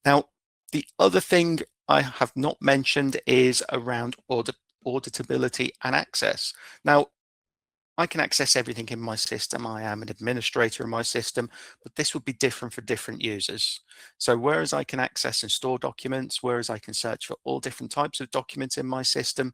Now, the other thing I have not mentioned is around auditability and access. Now, I can access everything in my system. I am an administrator in my system, but this would be different for different users. So whereas I can access and store documents, whereas I can search for all different types of documents in my system,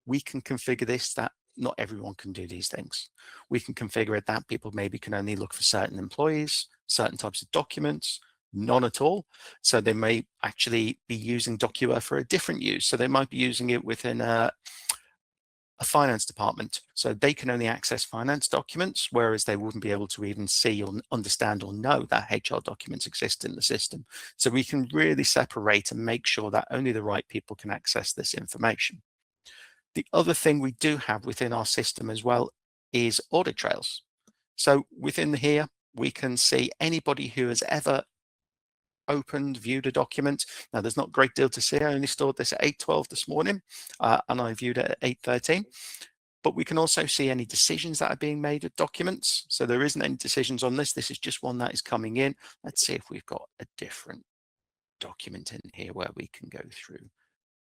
we can configure this that not everyone can do these things. We can configure it that people maybe can only look for certain employees, certain types of documents, none at all. So they may actually be using DocuWare for a different use. So they might be using it within a finance department. So they can only access finance documents, whereas they wouldn't be able to even see or understand or know that HR documents exist in the system. So we can really separate and make sure that only the right people can access this information. The other thing we do have within our system as well is audit trails. So within here, we can see anybody who has ever opened, viewed a document. Now, there's not a great deal to see. I only stored this at 8:12 this morning, and I viewed it at 8:13. But we can also see any decisions that are being made with documents. So there isn't any decisions on this. This is just one that is coming in. Let's see if we've got a different document in here where we can go through.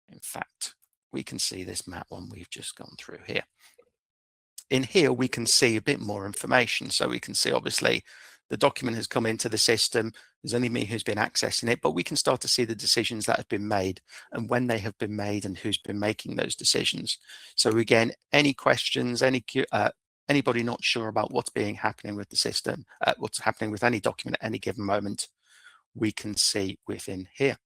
In fact, we can see this map one we've just gone through here. In here, we can see a bit more information. So we can see, obviously, the document has come into the system. There's only me who's been accessing it, but we can start to see the decisions that have been made and when they have been made and who's been making those decisions. So again, any questions, anybody not sure about what's happening with the system, what's happening with any document at any given moment, we can see within here.